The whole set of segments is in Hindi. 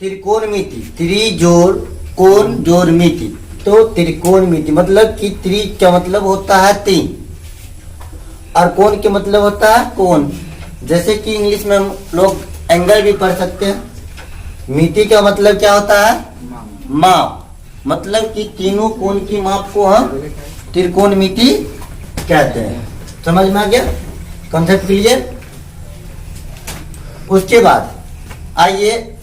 त्रिकोणमिति, त्रि जोड़ कोण जोड़ मिति। तो त्रिकोणमिति मतलब कि त्रि का मतलब होता है तीन और कोण के मतलब होता है कोण। जैसे कि इंग्लिश में हम लोग एंगल भी पढ़ सकते हैं। मिति का मतलब क्या होता है? माप। मतलब कि तीनों कोण की माप को हम त्रिकोणमिति कहते हैं। समझ में आ गया? Concept clear? उसके बाद आइए,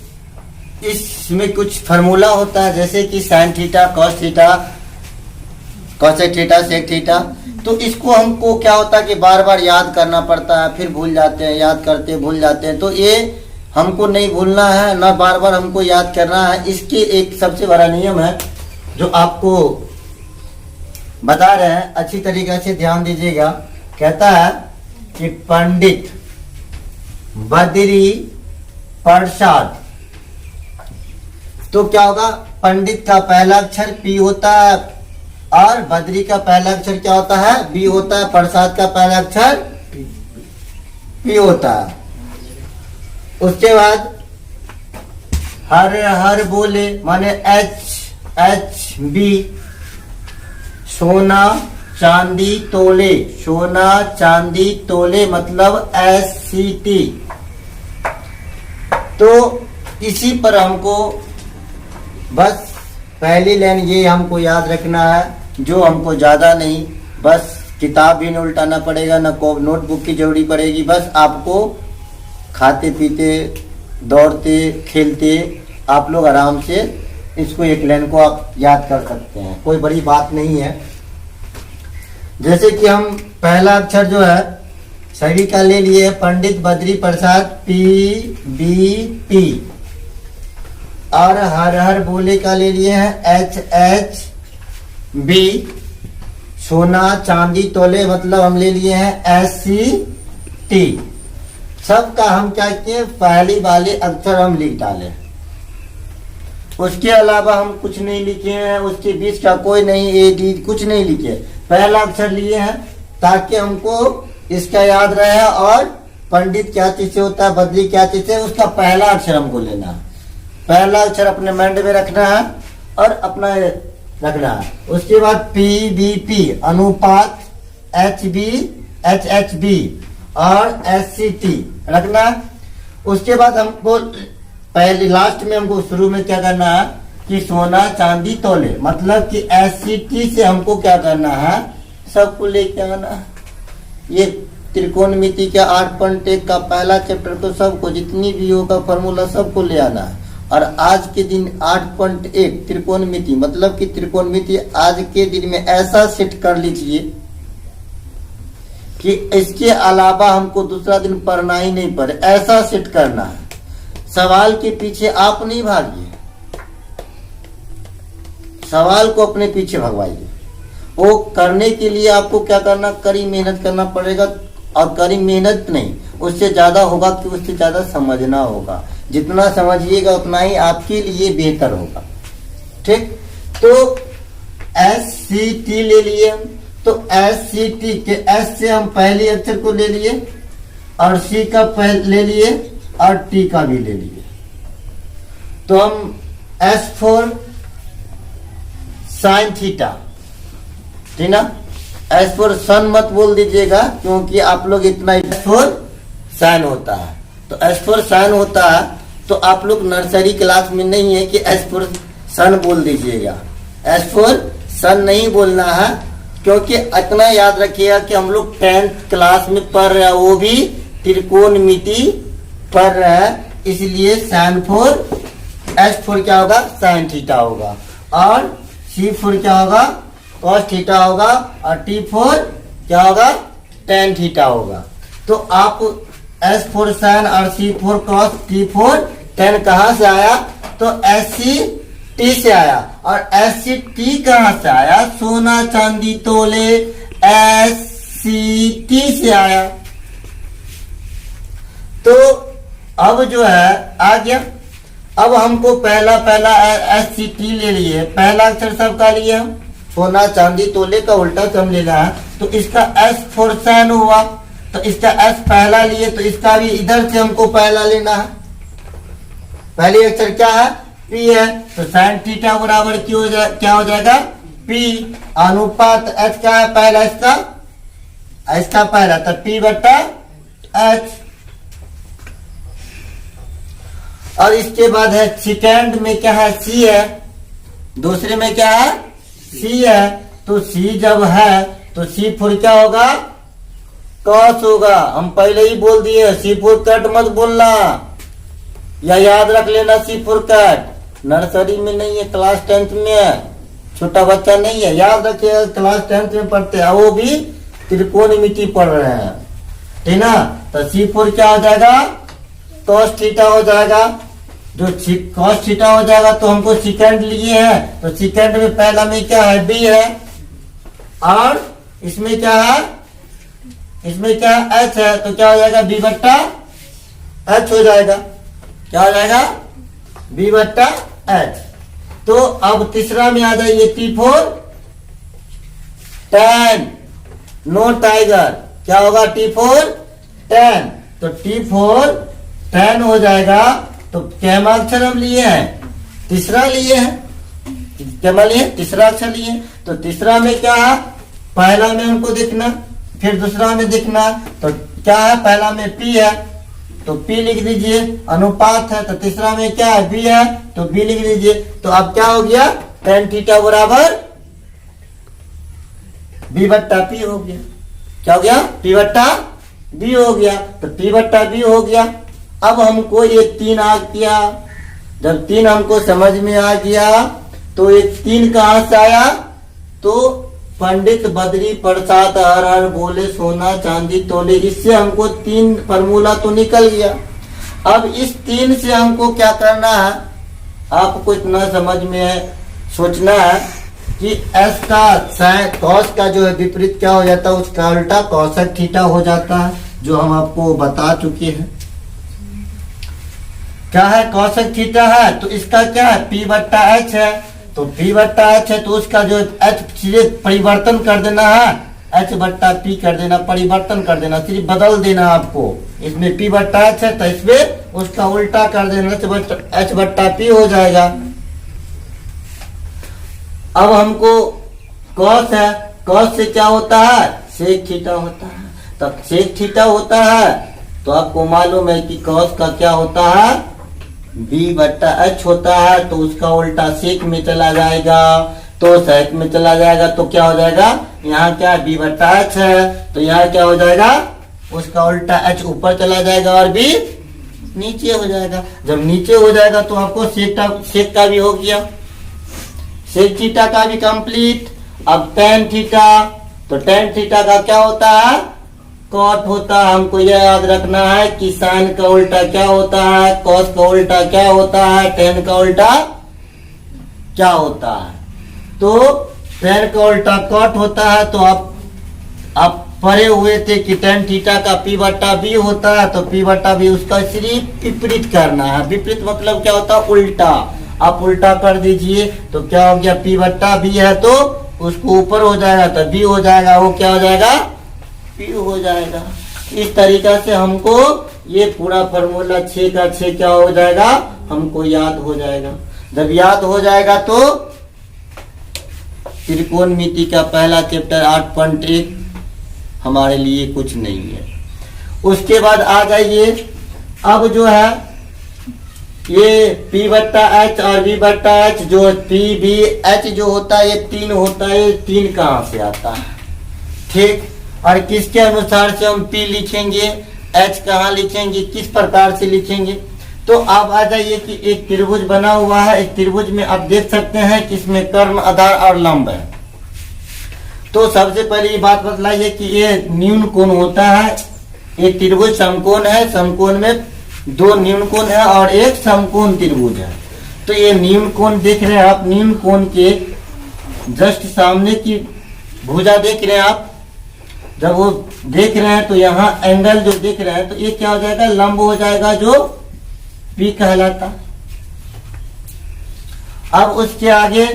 इसमें कुछ फार्मूला होता है, जैसे कि sine theta, cos theta, cosec theta, sec theta. तो इसको हमको क्या होता है कि बार बार याद करना पड़ता है, फिर भूल जाते हैं, याद करते भूल जाते हैं। तो ये हमको नहीं भूलना है, ना बार बार हमको याद करना है। इसके एक सबसे बड़ा नियम है जो आपको बता रहे हैं, अच्छी तरीके से ध्यान दीजिएगा। कहता है कि पंडित बद्री प्रसाद। तो क्या होगा? पंडित का पहला अक्षर पी होता है और बद्री का पहला अक्षर क्या होता है? बी होता है। प्रसाद का पहला अक्षर पी होता है। उसके बाद हर हर बोले माने एच बी। सोना चांदी तोले, सोना चांदी तोले मतलब SCT। तो इसी पर हमको बस पहली लाइन ये हमको याद रखना है, जो हमको ज्यादा नहीं, बस किताब भी नहीं उल्टाना पड़ेगा, ना को नोटबुक की जरूरी पड़ेगी। बस आपको खाते पीते दौड़ते खेलते आप लोग आराम से इसको एक लाइन को आप याद कर सकते हैं, कोई बड़ी बात नहीं है। जैसे कि हम पहला अक्षर जो है सभी का ले लिए, पंडित बद्री प्रसाद PBP, और हर हर बोले का ले लिए हैं HHB। सोना चांदी तोले मतलब हम ले लिए हैं SCT। सबका हम क्या किए? पहली वाले अक्षर हम लिख डाले, उसके अलावा हम कुछ नहीं लिखे हैं, उसके बीच का कोई नहीं, AD कुछ नहीं लिखे। पहला अक्षर लिए हैं ताकि हमको इसका याद रहे, और पंडित क्या चीज से होता है, बद्री क्या चीज से, उसका पहला अक्षर हमको लेना है। पहला अक्षर अपने माइंड में रखना है और अपना रखना है। उसके बाद PBP अनुपात, HHB और SCT रखना है। उसके बाद हमको पहले लास्ट में हमको शुरू में क्या करना है कि सोना चांदी तोले मतलब कि SCT से हमको क्या करना है, सबको लेके आना है। ये त्रिकोणमिति का 8.1 का पहला चैप्टर तो सबको जितनी भी होगा फॉर्मूला सबको ले आना है। और आज के दिन 8.1 त्रिकोणमिति मतलब कि त्रिकोणमिति आज के दिन में ऐसा सेट कर लीजिए कि इसके अलावा हमको दूसरा दिन पढ़ना ही नहीं पड़े, ऐसा सेट करना है। सवाल के पीछे आप नहीं भागिए, सवाल को अपने पीछे भगवाइए। वो करने के लिए आपको क्या करना, कड़ी मेहनत करना पड़ेगा। और कड़ी मेहनत नहीं, उससे ज्यादा होगा कि उससे ज्यादा समझना होगा। जितना समझिएगा उतना ही आपके लिए बेहतर होगा। ठीक, तो SCT ले लिए हम। तो SCT के S से हम पहले अक्षर को ले लिए और C का ले लिए और T का भी ले लिए। तो हम S for साइन थीटा, ठीक ना। S for सन मत बोल दीजिएगा क्योंकि आप लोग इतना S for साइन होता है। तो S for साइन होता है तो आप लोग नर्सरी क्लास में नहीं है कि S for सन बोल दीजिएगा। S for सन नहीं बोलना है, क्योंकि इतना याद रखिएगा कि हम लोग 10th क्लास में पढ़ रहे हैं, वो भी त्रिकोणमिति पढ़ रहे हैं। इसलिए साइन फोर S फोर क्या होगा, साइन थीटा होगा, और C फोर क्या होगा, कॉस थीटा होगा, और T फोर क्या होगा, टेन थीटा होगा। तो आप S फोर साइन और C four cos, T four ten कहाँ से आया, तो SCT से आया। और SCT कहाँ से आया, सोना चांदी तोले SCT से आया। तो अब जो है आ गया। अब हमको पहला SCT ले लिए, पहला अक्षर सबका लिए हम, सोना चांदी तोले का उल्टा सम लेना है। तो इसका S फोर साइन हुआ, तो इसका S पहला लिए, तो इसका भी इधर से हमको पहला लेना है। पहले अक्षर क्या है, पी है, तो साइन थीटा बराबर क्या हो जाएगा, पी अनुपात एच का है पहला, इसका पहला, तो पी बटा एच। और इसके बाद है सेकेंड में क्या है, सी है, दूसरे में क्या है, सी है, तो सी जब है तो सी फोर क्या होगा, कॉस होगा। हम पहले ही बोल दिए सी फोर कट मत बोलना, या याद रख लेना सी फोर कट नर्सरी में नहीं है, क्लास 10th में है, छोटा बच्चा नहीं है, याद रखिए क्लास 10th में पढ़ते हैं, वो भी त्रिकोणमिति पढ़ रहे हैं, ठीक ना। तो सी फोर क्या हो जाएगा, कॉस थीटा हो जाएगा। जो कॉस थीटा हो जाएगा तो हमको सेकंड लिए है, तो सेकंड में पहला में क्या है, बी है, और इसमें क्या है, इसमें क्या है, एच है, तो क्या हो जाएगा, बी बट्टा एच हो जाएगा। क्या हो जाएगा, बी बट्टा एच। तो अब तीसरा में आ जाइए, T four ten, no tiger, क्या होगा, टी फोर टेन, तो टी फोर टेन हो जाएगा। तो कैमा अक्षर हम लिए हैं, तीसरा लिए हैं, कैमा लिए, तीसरा अक्षर लिए, तो तीसरा में क्या है, पहला में हमको देखना, फिर दूसरा में देखना, तो क्या है, पहला में पी है, तो पी लिख दीजिए, अनुपात है, तो तीसरा में क्या है, बी है, तो बी लिख दीजिए। तो अब क्या हो गया, टेन थीटा बराबर बी बट्टा पी हो गया। क्या हो गया, पी बट्टा बी हो गया, तो पी बट्टा बी हो गया। अब हमको ये 3 आ गया, जब 3 हमको समझ में आ गया, तो ये 3 कहां से आया, तो पंडित बद्री प्रसाद हर हर बोले सोना चांदी तोले, इससे हमको 3 फॉर्मूला तो निकल गया। अब इस 3 से हमको क्या करना है, आपको इतना समझ में है, सोचना है कि एस का कॉस का जो है विपरीत क्या हो जाता है, उसका उल्टा कॉसेक थीटा हो जाता है, जो हम आपको बता चुके हैं। क्या है, कॉसेक थीटा है, तो इसका क्या है, पी बट्टा एच है, तो पी बट्टा एच है, तो उसका जो एच सीधे परिवर्तन कर देना है, एच बट्टा पी कर देना, परिवर्तन कर देना, सिर्फ बदल देना आपको। इसमें पी बट्टा एच है, तो इसमें उसका उल्टा कर देना, एच बट्टा पी हो जाएगा। अब हमको कॉस है, कॉस से क्या होता है, सेक थीटा होता है, तब सेक थीटा होता है, तो आपको मालूम है कि कॉस का क्या होता है, बी बट्टा एच होता है, तो उसका उल्टा सेक में चला जाएगा, तो सेक में चला जाएगा, तो क्या हो जाएगा, यहाँ क्या बी बट्टा एच है, तो यहाँ क्या हो जाएगा, उसका उल्टा एच ऊपर चला जाएगा और बी नीचे हो जाएगा। जब नीचे हो जाएगा तो आपको सेक का भी हो गया, सेक थीटा का भी कंप्लीट। अब टेन थीटा, तो टेन थीटा का क्या होता है, कॉट होता है। हमको यह याद रखना है कि साइन का उल्टा क्या होता है, कॉस का उल्टा क्या होता है, टेन का उल्टा क्या होता है। तो टेन का उल्टा कॉट होता है, तो आप पढ़े हुए थे कि टेन थीटा का पी बट्टा बी होता है, तो पी बट्टा बी उसका सिर्फ विपरीत करना है। विपरीत मतलब क्या होता है, उल्टा। आप उल्टा कर दीजिए तो क्या हो गया, पी बट्टा बी है तो उसको ऊपर हो जाएगा, तो बी हो जाएगा, वो क्या हो जाएगा, पी हो जाएगा। इस तरीका से हमको ये पूरा फॉर्मूला 6 का 6 क्या हो जाएगा, हमको याद हो जाएगा। जब याद हो जाएगा तो त्रिकोणमिति का पहला चैप्टर 8.1 हमारे लिए कुछ नहीं है। उसके बाद आ जाइए, अब जो है ये P बट्टा एच और V बट्टा एच, जो P B H जो होता है, ये 3 होता है, ये 3 कहाँ से आता है, ठीक। और किसके अनुसार से हम P लिखेंगे, H कहाँ लिखेंगे, किस प्रकार से लिखेंगे। तो आप आ जाइए कि एक त्रिभुज बना हुआ है, एक त्रिभुज में आप देख सकते हैं कि इसमें कर्म, आधार और लंब है। तो सबसे पहले ये बात बतलाइए कि ये न्यून कोण होता है। एक त्रिभुज समकोण है, समकोण में 2 न्यून कोण है और एक समकोण त्रिभुज है। तो ये न्यून कोण देख रहे हैं आप, न्यून कोण के जस्ट सामने की भुजा देख रहे हैं आप। जब वो देख रहे हैं तो यहाँ एंगल जो देख रहे हैं, तो ये क्या हो जाएगा, लंब हो जाएगा, जो P कहलाता। अब उसके आगे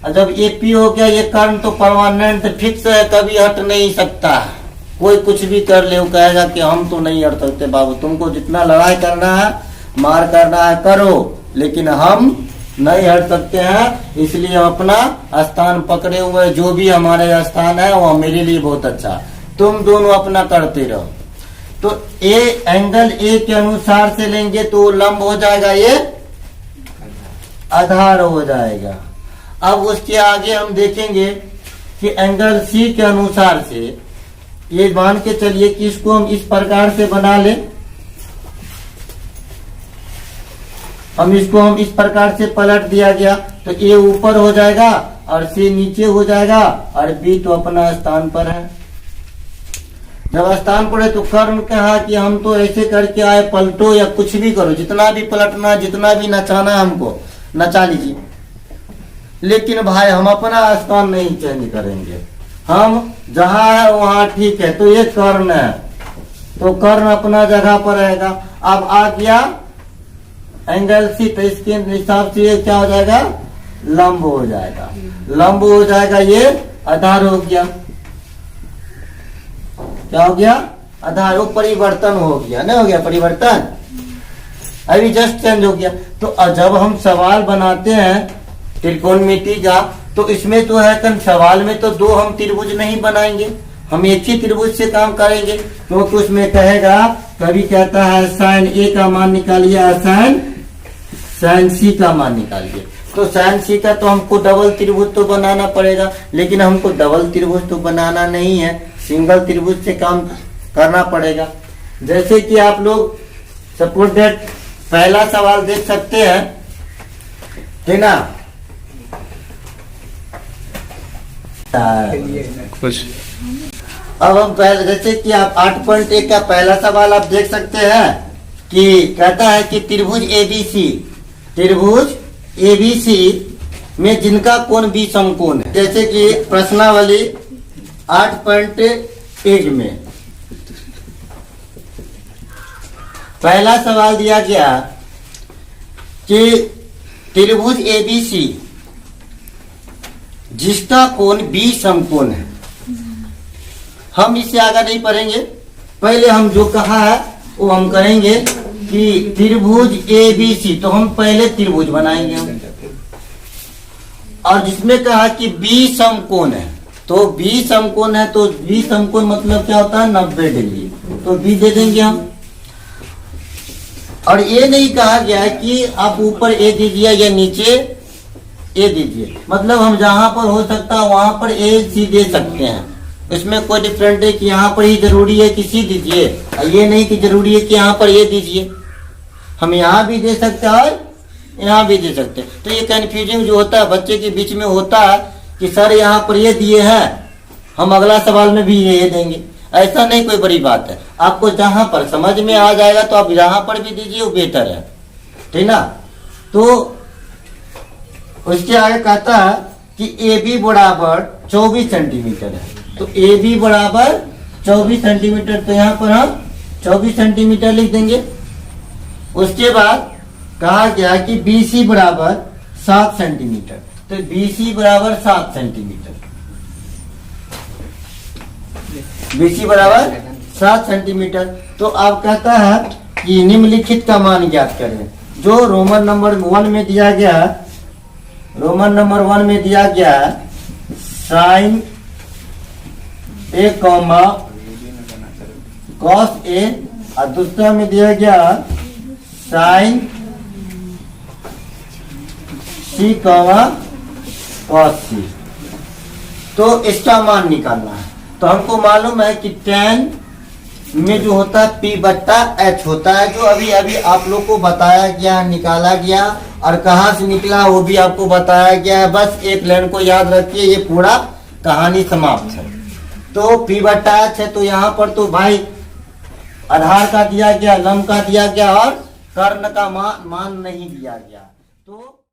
जब ये P हो गया, ये कर्ण तो परमानेंट फिक्स है, कभी हट नहीं सकता। कोई कुछ भी कर ले, वो कहेगा कि हम तो नहीं हट सकते बाबू, तुमको जितना लड़ाई करना है, मार करना है करो, लेकिन हम नहीं हट सकते हैं, इसलिए हम अपना स्थान पकड़े हुए, जो भी हमारे स्थान है वो मेरे लिए बहुत अच्छा। तुम दोनों अपना करते रहो। तो ए एंगल ए के अनुसार से लेंगे तो लंब हो जाएगा, ये आधार हो जाएगा। अब उसके आगे हम देखेंगे कि एंगल सी के अनुसार से, ये मान के चलिए कि इसको हम इस प्रकार से बना लें, हम इस प्रकार से पलट दिया गया तो ए ऊपर हो जाएगा और सी नीचे हो जाएगा और बी तो अपना स्थान पर है। जब स्थान पर है तो कर्ण कहा कि हम तो ऐसे करके आए, पलटो या कुछ भी करो, जितना भी पलटना, जितना भी नचाना हमको नचा लीजिए, लेकिन भाई हम अपना स्थान नहीं चेंज करेंगे, हम जहां है वहां ठीक है। तो ये कर्ण है, तो कर्ण अपना जगह पर रहेगा। अब आ गया एंगल सी, तो इसके हिसाब से ये क्या हो जाएगा, लंब हो जाएगा, लंब हो जाएगा, ये आधार हो गया। क्या हो गया, आधार, वो परिवर्तन हो गया, नहीं हो गया परिवर्तन, अभी जस्ट चेंज हो गया। तो जब हम सवाल बनाते हैं त्रिकोणमिति का, तो इसमें तो है कि सवाल में तो दो हम त्रिभुज नहीं बनाएंगे, हम एक ही त्रिभुज से काम करेंगे, क्योंकि उसमें कहेगा, कभी कहता है साइन ए का मान निकालिए, साइन सी का मान निकालिए। तो साइन सी का तो हमको डबल त्रिभुज तो बनाना पड़ेगा, लेकिन हमको डबल त्रिभुज तो बनाना नहीं है, सिंगल त्रिभुज से काम करना पड़ेगा। जैसे कि आप लोग सपोज दैट पहला सवाल देख सकते हैं, है ना, कुछ अब हम पहले, जैसे कि आप 8.1 का पहला सवाल आप देख सकते हैं कि कहता है कि त्रिभुज एबीसी में जिनका कोण बी समकोण है। जैसे कि प्रश्नावली 8.1 में पहला सवाल दिया गया कि त्रिभुज एबीसी जिसका कोण बी समकोण है। हम इससे आगे नहीं पढ़ेंगे, पहले हम जो कहा है वो हम करेंगे कि त्रिभुज एबीसी, तो हम पहले त्रिभुज बनाएंगे हम, और जिसमें कहा कि बी समकोण है, तो बी समकोण है, तो बी समकोण मतलब क्या होता है, 90 डिग्री, तो बी दे देंगे हम। और ये नहीं कहा गया कि आप ऊपर ए दीजिए या नीचे ए दीजिए, मतलब हम जहां पर हो सकता है वहां पर ए सी दे सकते हैं, इसमें कोई डिफरेंट है कि यहाँ पर ही जरूरी है कि सी दीजिए, ये नहीं कि जरूरी है कि यहाँ पर ये दीजिए, हम यहाँ भी दे सकते हैं और यहाँ भी दे सकते हैं। तो ये कंफ्यूजिंग जो होता है बच्चे के बीच में होता है कि सर यहाँ पर ये दिए हैं, हम अगला सवाल में भी ये देंगे, ऐसा नहीं कोई बड़ी बात है। आपको जहां पर समझ में आ जाएगा तो आप यहाँ पर भी दीजिए, वो बेटर है, ठीक ना। तो उसके आगे कहता है कि ए बी बराबर 24 सेंटीमीटर है, तो ए बी बराबर 24 सेंटीमीटर, तो यहाँ पर हम 24 सेंटीमीटर लिख देंगे। उसके बाद कहा गया कि बी सी बराबर 7 सेंटीमीटर, तो बी सी बराबर 7 सेंटीमीटर, बी सी बराबर 7 सेंटीमीटर। तो अब कहता है कि निम्नलिखित का मान ज्ञात करें, जो रोमन नंबर 1 में दिया गया, रोमन नंबर 1 में दिया गया sign A comma cos A, और दूसरा में दिया गया साइन सी कॉमा कॉस सी। तो इसका मान निकालना है। तो हमको मालूम है कि tan में जो होता है P बट्टा H होता है, जो अभी अभी आप लोग को बताया गया, निकाला गया, और कहाँ से निकला वो भी आपको बताया गया है। बस एक लाइन को याद रखिए, ये पूरा कहानी समाप्त है। तो P बट्टा H है, तो यहाँ पर तो भाई आधार का दिया गया, लंब का दिया गया, और कर्ण का मान नहीं दिया गया। तो